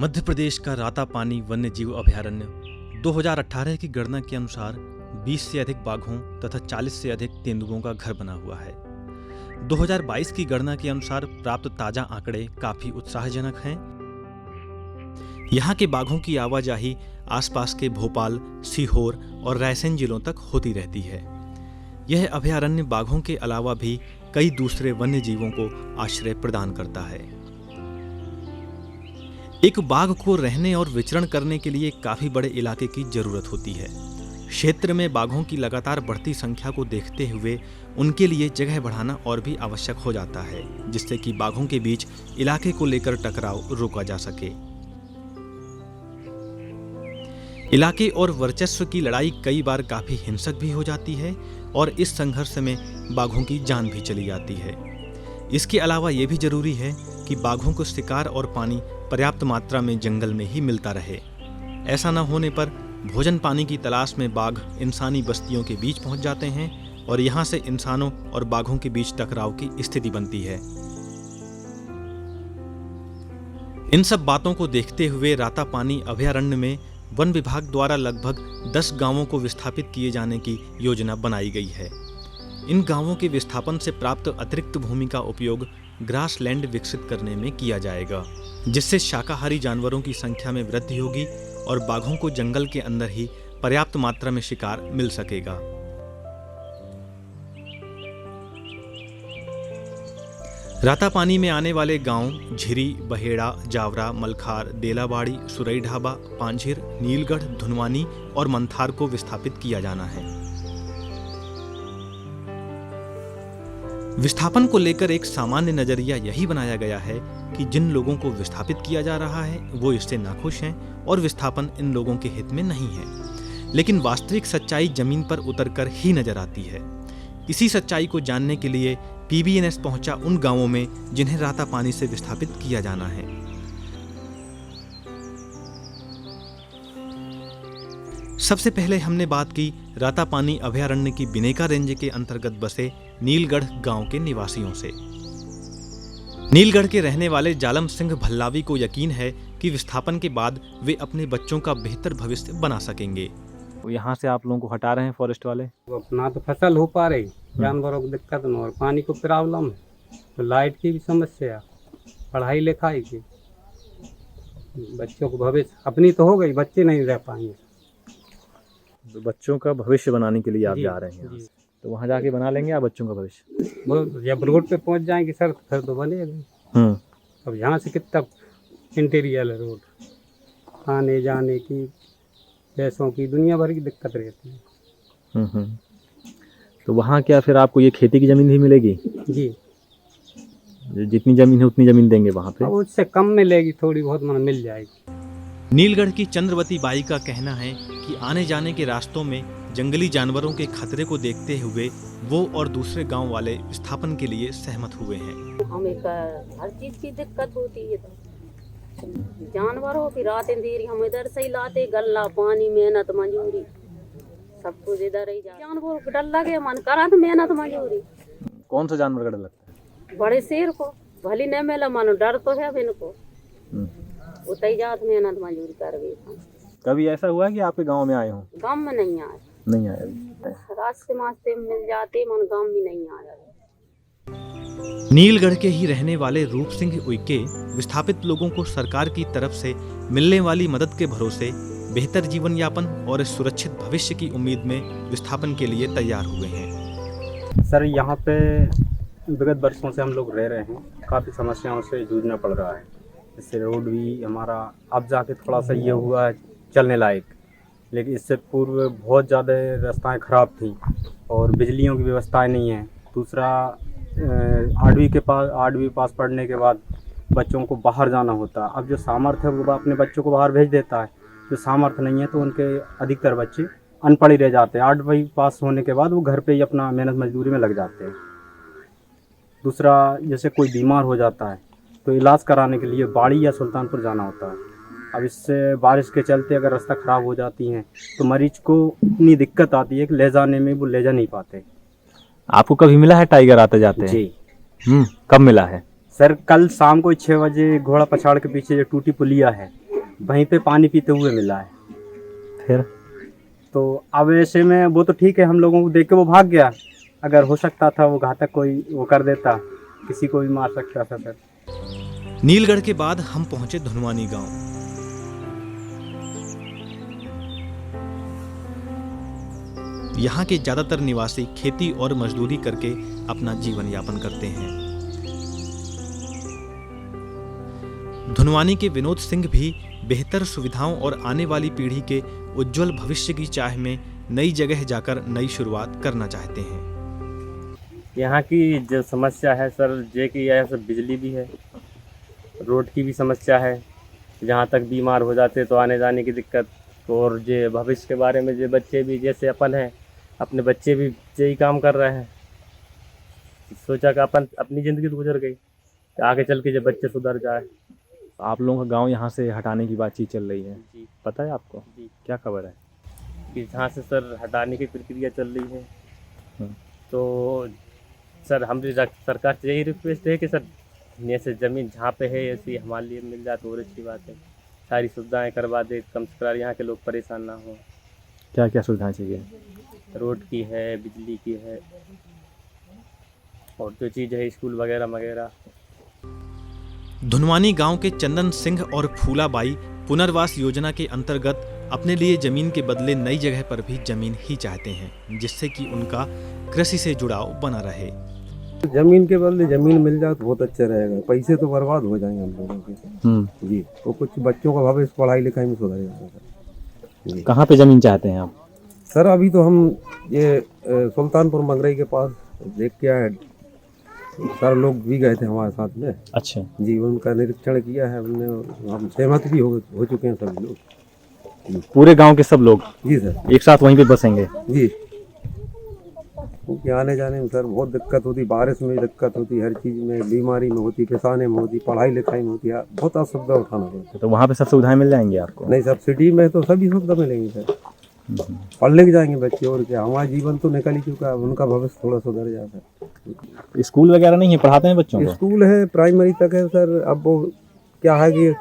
मध्य प्रदेश का रातापानी वन्य जीव अभयारण्य 2018 की गणना के अनुसार 20 से अधिक बाघों तथा 40 से अधिक तेंदुओं का घर बना हुआ है। 2022 की गणना के अनुसार प्राप्त ताजा आंकड़े काफी उत्साहजनक हैं। यहाँ के बाघों की आवाजाही आसपास के भोपाल, सीहोर और रायसेन जिलों तक होती रहती है। यह अभयारण्य बाघों के अलावा भी कई दूसरे वन्य जीवों को आश्रय प्रदान करता है। एक बाघ को रहने और विचरण करने के लिए काफी बड़े इलाके की जरूरत होती है। क्षेत्र में बाघों की लगातार बढ़ती संख्या को देखते हुए उनके लिए जगह बढ़ाना और भी आवश्यक हो जाता है, जिससे कि बाघों के बीच इलाके को लेकर टकराव रोका जा सके। इलाके और वर्चस्व की लड़ाई कई बार काफी हिंसक भी हो जाती है और इस संघर्ष में बाघों की जान भी चली जाती है। इसके अलावा ये भी जरूरी है कि बाघों को शिकार और पानी पर्याप्त मात्रा में जंगल में ही मिलता रहे। ऐसा न होने पर भोजन पानी की तलाश में बाघ इंसानी बस्तियों के बीच पहुंच जाते हैं और यहां से इंसानों और बाघों के बीच टकराव की स्थिति बनती है। इन सब बातों को देखते हुए रातापानी अभयारण्य में वन विभाग द्वारा लगभग 10 गांवों को विस्थापित किए जाने की योजना बनाई गई है। इन गांवों के विस्थापन से प्राप्त अतिरिक्त भूमि का उपयोग ग्रासलैंड विकसित करने में किया जाएगा, जिससे शाकाहारी जानवरों की संख्या में वृद्धि होगी और बाघों को जंगल के अंदर ही पर्याप्त मात्रा में शिकार मिल सकेगा। रातापानी में आने वाले गांव झिरी, बहेड़ा, जावरा, मलखार, देलाबाड़ी, सुरई ढाबा, पांझिर, नीलगढ़, धुनवानी और मंथार को विस्थापित किया जाना है। विस्थापन को लेकर एक सामान्य नजरिया यही बनाया गया है कि जिन लोगों को विस्थापित किया जा रहा है वो इससे नाखुश हैं और विस्थापन इन लोगों के हित में नहीं है। लेकिन वास्तविक सच्चाई जमीन पर उतरकर ही नजर आती है। इसी सच्चाई को जानने के लिए पीबीएनएस पहुंचा उन गांवों में जिन्हें रातापानी से विस्थापित किया जाना है। सबसे पहले हमने बात की रातापानी अभयारण्य की बिनेका रेंज के अंतर्गत बसे नीलगढ़ गांव के निवासियों से। नीलगढ़ के रहने वाले जालम सिंह भल्लावी को यकीन है कि विस्थापन के बाद वे अपने बच्चों का बेहतर भविष्य बना सकेंगे। यहाँ से आप लोगों को हटा रहे हैं फॉरेस्ट वाले? अपना तो फसल हो पा रही, जानवरों को दिक्कत न, और पानी को प्रॉब्लम है, तो लाइट की भी समस्या, पढ़ाई लिखाई की, बच्चों को भविष्य अपनी तो हो गई, बच्चे नहीं रह पाएंगे। तो बच्चों का भविष्य बनाने के लिए आप जा रहे हैं, तो वहाँ जाके बना लेंगे आप बच्चों का भविष्य? वो जब रोड पे पहुँच जाएंगे सर फिर तो बनेगा। अब यहाँ से कितना इंटीरियर है रोड, आने जाने की, पैसों की, दुनिया भर की दिक्कत रहती है। तो वहाँ क्या फिर आपको ये खेती की जमीन भी मिलेगी? जी, जितनी जमीन है उतनी जमीन देंगे वहाँ पे? उससे कम मिलेगी, थोड़ी बहुत मन मिल जाएगी। नीलगढ़ की चंद्रवती बाई का कहना है कि आने जाने के रास्तों में जंगली जानवरों के खतरे को देखते हुए वो और दूसरे गांव वाले विस्थापन के लिए सहमत हुए हैं। हमें हर चीज की दिक्कत होती है, जानवरों की रात अंधेरी हम इधर से ही लाते, गल्ला पानी, मेहनत मजूरी, सब कुछ इधर ही जा। जानवरों को डर लगे, मन करा तो मेहनत मजूरी। कौन सा जानवर का डर लगता है? बड़े शेर को भली नहीं मिला, मानो डर तो है इनको, उतई जात मेहनत मजूरी कर गई। कभी ऐसा हुआ है कि आपके गांव में आए हों? गाँव में नहीं आए, नहीं आए। रास्ते मास्ते मिल जाते, मन गाँव में नहीं आया। नीलगढ़ के ही रहने वाले रूप सिंह उइके विस्थापित लोगों को सरकार की तरफ से मिलने वाली मदद के भरोसे बेहतर जीवन यापन और सुरक्षित भविष्य की उम्मीद में विस्थापन के लिए तैयार हुए हैं। सर यहाँ पे विगत वर्षों से हम लोग रह रहे हैं, काफ़ी समस्याओं से जूझना पड़ रहा है। इससे रोड भी हमारा अब जाके थोड़ा सा ये हुआ है चलने लायक, लेकिन इससे पूर्व बहुत ज़्यादा रास्ताएं ख़राब थी और बिजलियों की व्यवस्थाएं नहीं है। दूसरा 8वीं पास पढ़ने के बाद बच्चों को बाहर जाना होता। अब जो सामर्थ्य है वो अपने बच्चों को बाहर भेज देता है, जो सामर्थ्य नहीं है तो उनके अधिकतर बच्चे अनपढ़ ही रह जाते हैं। 8वीं पास होने के बाद वो घर पे ही अपना मेहनत मजदूरी में लग जाते हैं। दूसरा, जैसे कोई बीमार हो जाता है तो इलाज कराने के लिए बाड़ी या सुल्तानपुर जाना होता है। अब इससे बारिश के चलते अगर रास्ता ख़राब हो जाती हैं तो मरीज को इतनी दिक्कत आती है कि ले जाने में वो ले जा नहीं पाते। आपको कभी मिला है टाइगर आते जाते? जी। कब मिला है? सर कल शाम को 6 बजे घोड़ा पछाड़ के पीछे जो टूटी पुलिया है वहीं पे पानी पीते हुए मिला है। फिर तो अब ऐसे में वो तो ठीक है, हम लोगों को देख के वो भाग गया। अगर हो सकता था वो घातक कोई वो कर देता, किसी को भी मार सकता था सर। नीलगढ़ के बाद हम पहुंचे धुनवानी गांव। यहाँ के ज्यादातर निवासी खेती और मजदूरी करके अपना जीवन यापन करते हैं। धुनवानी के विनोद सिंह भी बेहतर सुविधाओं और आने वाली पीढ़ी के उज्जवल भविष्य की चाह में नई जगह जाकर नई शुरुआत करना चाहते हैं। यहाँ की जो समस्या है सर, जे कि यह सब बिजली भी है, रोड की भी समस्या है। जहाँ तक बीमार हो जाते तो आने जाने की दिक्कत, और जो भविष्य के बारे में जो बच्चे भी जैसे अपन हैं, अपने बच्चे भी यही काम कर रहे हैं। सोचा कि अपन अपनी ज़िंदगी तो गुजर गई, आगे चल के जो बच्चे सुधर जाए। आप लोगों का गांव यहाँ से हटाने की बातचीत चल रही है, जी पता है आपको? जी, क्या खबर है? कि जहाँ से सर हटाने की प्रक्रिया चल रही है। हम्म। तो सर हमारी सरकार से यही रिक्वेस्ट है कि सर जैसे ज़मीन जहाँ पे है ऐसी हमारे लिए मिल जाए तो और अच्छी बात है। सारी सुविधाएं करवा दे, कम से कम यहाँ के लोग परेशान ना हो। क्या क्या सुविधाएं चाहिए? रोड की है, बिजली की है, और जो चीज़ है स्कूल वगैरह वगैरह। धुनवानी गांव के चंदन सिंह और फूलाबाई पुनर्वास योजना के अंतर्गत अपने लिए जमीन के बदले नई जगह पर भी जमीन ही चाहते हैं, जिससे कि उनका कृषि से जुड़ाव बना रहे। जमीन के बदले जमीन मिल जाए तो बहुत अच्छा रहेगा। पैसे तो बर्बाद हो जाएंगे हम लोगों के जी, तो कुछ बच्चों का भविष्य पढ़ाई लिखाई में सुधर जाएगा जी। कहाँ पे जमीन चाहते हैं आप? सर अभी तो हम ये सुल्तानपुर मंगरई के पास देख के आए। सर लोग भी गए थे हमारे साथ में। अच्छा जी, उनका निरीक्षण किया है हमने, हम सहमत भी हो चुके हैं सभी लोग। पूरे गांव के सब लोग जी सर, एक साथ वहीं पे बसेंगे? जी, क्योंकि आने जाने में सर बहुत दिक्कत होती, बारिश में दिक्कत होती, हर चीज़ में, बीमारी में होती, पेशाने में होती, पढ़ाई लिखाई में होती है, बहुत असुविधा उठाना पड़ता है। तो वहाँ पे सब सुविधाएं मिल जाएंगी आपको? नहीं, सब्सिडी में तो सभी सुविधा मिलेंगी सर। पढ़ लिख जाएंगे बच्चे, और क्या, हमारा जीवन तो निकल ही चुका है, उनका भविष्य थोड़ा सुधर जाता है। स्कूल वगैरह नहीं है, पढ़ाते हैं बच्चों को? स्कूल है, प्राइमरी तक है सर। अब वो क्या है कि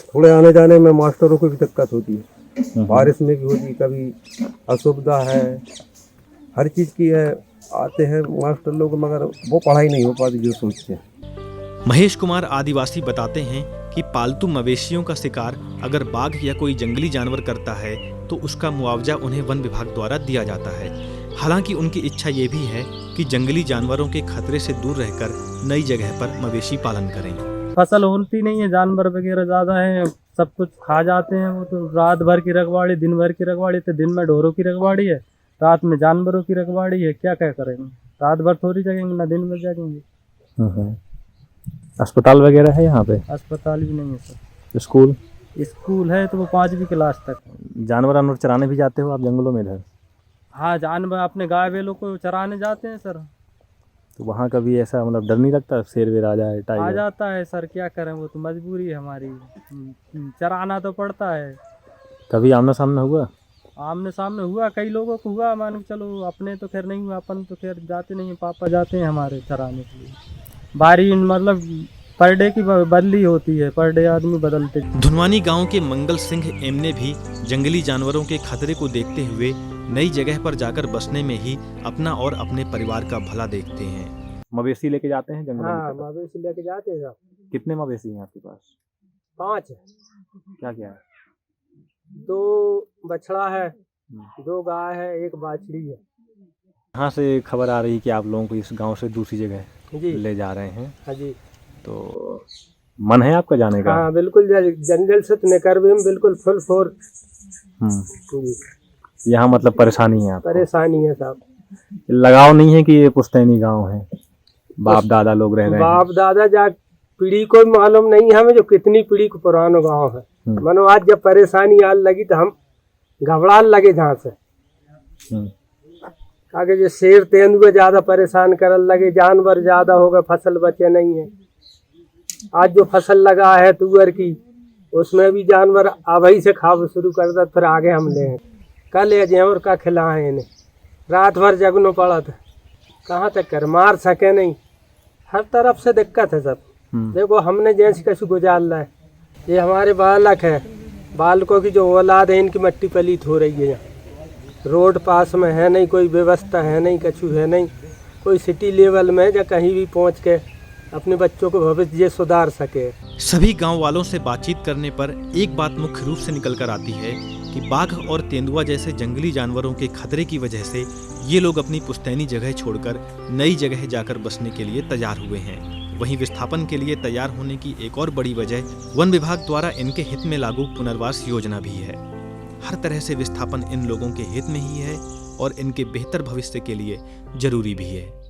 थोड़े आने जाने में मास्टरों को भी दिक्कत होती है, बारिश में भी होती, कभी असुविधा है, हर चीज़ की है। आते हैं मास्टर लोग, मगर वो पढ़ाई नहीं हो पाती जो सोचते हैं। महेश कुमार आदिवासी बताते हैं कि पालतू मवेशियों का शिकार अगर बाघ या कोई जंगली जानवर करता है तो उसका मुआवजा उन्हें वन विभाग द्वारा दिया जाता है। हालांकि उनकी इच्छा ये भी है कि जंगली जानवरों के खतरे से दूर रहकर नई जगह पर मवेशी पालन करें। फसल होती नहीं है, जानवर वगैरह ज़्यादा हैं, सब कुछ खा जाते हैं। वो तो रात भर की रखवाड़ी, दिन भर की रखवाड़ी, तो दिन में ढोरों की रखवाड़ी है, रात में जानवरों की रखवाड़ी है। क्या क्या करेंगे, रात भर थोड़ी जगेंगे, ना दिन में जगेंगे। अस्पताल वगैरह है यहाँ पे? अस्पताल भी नहीं है सर। स्कूल? स्कूल है तो वो 5वीं क्लास तक। जानवर अनवर चराने भी जाते हो आप जंगलों में इधर? हाँ, जानवर अपने गाय बैलों को चराने जाते हैं सर। तो वहाँ कभी ऐसा मतलब डर नहीं लगता शेर वेर आ जाए, आ टाइगर? जाता है सर, क्या करें, वो तो मजबूरी है हमारी, चराना तो पड़ता है। कभी आमना सामना हुआ? आमने सामने हुआ, कई लोगों को हुआ, मान के चलो। अपने तो खैर नहीं हुआ, अपन तो खैर जाते नहीं हैं, पापा जाते हैं हमारे चराने के लिए। बारी मतलब पर डे की बदली होती है, पर डे आदमी बदलते। धुनवानी गांव के मंगल सिंह एम ने भी जंगली जानवरों के खतरे को देखते हुए नई जगह पर जाकर बसने में ही अपना और अपने परिवार का भला देखते हैं। मवेशी लेके जाते हैं जंगल? हाँ, मवेशी लेके जाते हैं साहब। कितने मवेशी हैं आपके पास? 5 है। क्या क्या है? 2 बछड़ा है, 2 गाय है, 1 बाछड़ी है। यहाँ से खबर आ रही है कि आप लोगों को इस गांव से दूसरी जगह जी ले जा रहे हैं, हाँ जी। तो मन है आपका जाने का? हाँ बिल्कुल, जंगल से तो निकर भी हम बिल्कुल फुल फोर। यहाँ मतलब परेशानी है आपको? परेशानी है साहब। लगाव नहीं है कि ये पुश्तैनी गांव है, बाप दादा लोग रह रहे हैं? बाप दादा जा पीढ़ी को मालूम नहीं है हमें, जो कितनी पीढ़ी को पुराना गांव है। मनो आज जब परेशानी आने लगी तो हम घबराने लगे जहाँ से। आगे जो शेर तेंदुए ज्यादा परेशान करने लगे, जानवर ज्यादा हो गए, फसल बचे नहीं है। आज जो फसल लगा है तुअर की, उसमें भी जानवर अभी से खाव शुरू कर दे, फिर आगे हम ले। कल ये जेवर का खिलाए इन्हें, रात भर जगनो पड़ा था, कहाँ तक कर, मार सके नहीं, हर तरफ से दिक्कत है सब। देखो हमने जैसे कैसे गुजार ला है, ये हमारे बालक है, बालकों की जो औलाद है इनकी मट्टी पलीत हो रही है। यहाँ रोड पास में है नहीं, कोई व्यवस्था है नहीं, कछु है नहीं, कोई सिटी लेवल में या कहीं भी पहुँच के अपने बच्चों को भविष्य ये सुधार सके। सभी गांव वालों से बातचीत करने पर एक बात मुख्य रूप से निकल कर आती है कि बाघ और तेंदुआ जैसे जंगली जानवरों के खतरे की वजह से ये लोग अपनी पुश्तैनी जगह छोड़कर नई जगह जाकर बसने के लिए तैयार हुए हैं। वहीं विस्थापन के लिए तैयार होने की एक और बड़ी वजह वन विभाग द्वारा इनके हित में लागू पुनर्वास योजना भी है। हर तरह से विस्थापन इन लोगों के हित में ही है और इनके बेहतर भविष्य के लिए जरूरी भी है।